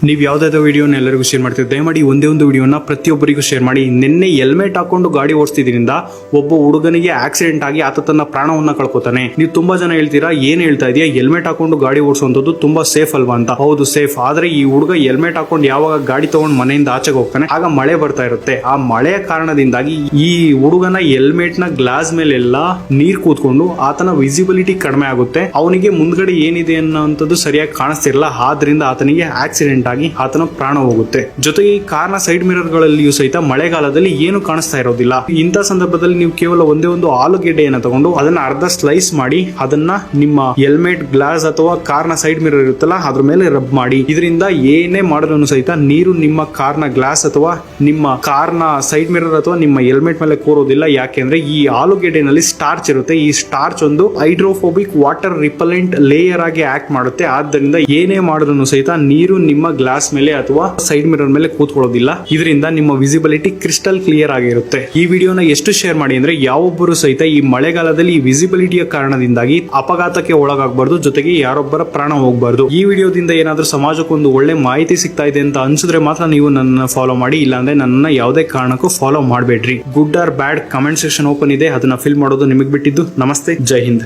ನೀವು ಯಾವ್ದಾದ್ರು ವಿಡಿಯೋನ ಎಲ್ಲರಿಗೂ ಶೇರ್ ಮಾಡ್ತೀವಿ. ದಯಮಾಡಿ ಒಂದೇ ಒಂದು ವಿಡಿಯೋನ ಪ್ರತಿಯೊಬ್ಬರಿಗೂ ಶೇರ್ ಮಾಡಿ. ನಿನ್ನೆ ಹೆಲ್ಮೆಟ್ ಹಾಕೊಂಡು ಗಾಡಿ ಓಡಿಸ್ತಿದ್ರಿಂದ ಒಬ್ಬ ಹುಡುಗನಿಗೆ ಆಕ್ಸಿಡೆಂಟ್ ಆಗಿ ಆತ ತನ್ನ ಪ್ರಾಣವನ್ನ ಕಳ್ಕೊತಾನೆ. ನೀವು ತುಂಬಾ ಜನ ಹೇಳ್ತೀರಾ, ಏನ್ ಹೇಳ್ತಾ ಇದೆಯಾ, ಹೆಲ್ಮೆಟ್ ಹಾಕೊಂಡು ಗಾಡಿ ಓಡಿಸುವಂತದ್ದು ತುಂಬಾ ಸೇಫ್ ಅಲ್ವಾ ಅಂತ. ಹೌದು, ಸೇಫ್. ಆದ್ರೆ ಈ ಹುಡುಗ ಹೆಲ್ಮೆಟ್ ಹಾಕೊಂಡು ಯಾವಾಗ ಗಾಡಿ ತಗೊಂಡು ಮನೆಯಿಂದ ಆಚೆಗೆ ಹೋಗ್ತಾನೆ, ಆಗ ಮಳೆ ಬರ್ತಾ ಇರುತ್ತೆ. ಆ ಮಳೆಯ ಕಾರಣದಿಂದಾಗಿ ಈ ಹುಡುಗನ ಹೆಲ್ಮೆಟ್ ನ ಗ್ಲಾಸ್ ಮೇಲೆಲ್ಲ ನೀರ್ ಕೂತ್ಕೊಂಡು ಆತನ ವಿಸಿಬಿಲಿಟಿ ಕಡಿಮೆ ಆಗುತ್ತೆ. ಅವನಿಗೆ ಮುಂದ್ಗಡೆ ಏನಿದೆ ಅನ್ನೋಂಥದ್ದು ಸರಿಯಾಗಿ ಕಾಣಿಸ್ತಿರಲ್ಲ. ಆದ್ರಿಂದ ಆತನಿಗೆ ಆಕ್ಸಿಡೆಂಟ್ ಆಗಿ ಆತನ ಪ್ರಾಣ ಹೋಗುತ್ತೆ. ಜೊತೆಗೆ ಈ ಕಾರ್ನ ಸೈಡ್ ಮಿರರ್ ಗಳಲ್ಲಿಯೂ ಸಹಿತ ಮಳೆಗಾಲದಲ್ಲಿ ಏನು ಕಾಣಿಸ್ತಾ ಇರೋದಿಲ್ಲ. ಇಂಥ ಸಂದರ್ಭದಲ್ಲಿ ನೀವು ಕೇವಲ ಒಂದೇ ಒಂದು ಆಲೂಗೆಡ್ಡೆಯನ್ನು ತಗೊಂಡು ಅದನ್ನ ಅರ್ಧ ಸ್ಲೈಸ್ ಮಾಡಿ ಅದನ್ನ ನಿಮ್ಮ ಹೆಲ್ಮೆಟ್ ಗ್ಲಾಸ್ ಅಥವಾ ಕಾರ್ನ ಸೈಡ್ ಮಿರರ್ ಇರುತ್ತಲ್ಲ ಅದ್ರ ಮೇಲೆ ರಬ್ ಮಾಡಿ. ಇದರಿಂದ ಏನೇ ಮಾಡಿದ್ರು ಸಹಿತ ನೀರು ನಿಮ್ಮ ಕಾರ್ನ ಗ್ಲಾಸ್ ಅಥವಾ ನಿಮ್ಮ ಕಾರ್ನ ಸೈಡ್ ಮಿರರ್ ಅಥವಾ ನಿಮ್ಮ ಹೆಲ್ಮೆಟ್ ಮೇಲೆ ಕೂರೋದಿಲ್ಲ. ಯಾಕೆಂದ್ರೆ ಈ ಆಲೂಗೆಡ್ಡೆನಲ್ಲಿ ಸ್ಟಾರ್ಚ್ ಇರುತ್ತೆ. ಈ ಸ್ಟಾರ್ಚ್ ಒಂದು ಹೈಡ್ರೋಫೋಬಿಕ್ ವಾಟರ್ ರಿಪಲೆಂಟ್ ಲೇಯರ್ ಆಗಿ ಆಕ್ಟ್ ಮಾಡುತ್ತೆ. ಆದ್ದರಿಂದ ಏನೇ ಮಾಡಿದ್ರು ಸಹಿತ ನೀರು ನಿಮ್ಮ ಗ್ಲಾಸ್ ಮೇಲೆ ಅಥವಾ ಸೈಡ್ ಮಿರರ್ ಮೇಲೆ ಕೂತ್ಕೊಳ್ಳೋದಿಲ್ಲ. ಇದರಿಂದ ನಿಮ್ಮ ವಿಸಿಬಿಲಿಟಿ ಕ್ರಿಸ್ಟಲ್ ಕ್ಲಿಯರ್ ಆಗಿರುತ್ತೆ. ಈ ವಿಡಿಯೋನ ಎಷ್ಟು ಶೇರ್ ಮಾಡಿ ಅಂದ್ರೆ ಯಾವೊಬ್ಬರು ಸಹಿತ ಈ ಮಳೆಗಾಲದಲ್ಲಿ ಈ ವಿಸಿಬಿಲಿಟಿಯ ಕಾರಣದಿಂದಾಗಿ ಅಪಘಾತಕ್ಕೆ ಒಳಗಾಗಬಾರ್ದು, ಜೊತೆಗೆ ಯಾರೊಬ್ಬರ ಪ್ರಾಣ ಹೋಗಬಾರ್ದು. ಈ ವಿಡಿಯೋದಿಂದ ಏನಾದ್ರೂ ಸಮಾಜಕ್ಕೆ ಒಂದು ಒಳ್ಳೆ ಮಾಹಿತಿ ಸಿಗ್ತಾ ಇದೆ ಅಂತ ಅನ್ಸಿದ್ರೆ ಮಾತ್ರ ನೀವು ನನ್ನ ಫಾಲೋ ಮಾಡಿ, ಇಲ್ಲಾಂದ್ರೆ ನನ್ನ ಯಾವುದೇ ಕಾರಣಕ್ಕೂ ಫಾಲೋ ಮಾಡಬೇಡ್ರಿ. Good or bad comment section open ಇದೆ, ಅದನ್ನ ಫಿಲ್ ಮಾಡೋದು ನಿಮಗೆ ಬಿಟ್ಟಿದ್ದು. ನಮಸ್ತೆ, ಜೈ ಹಿಂದ್.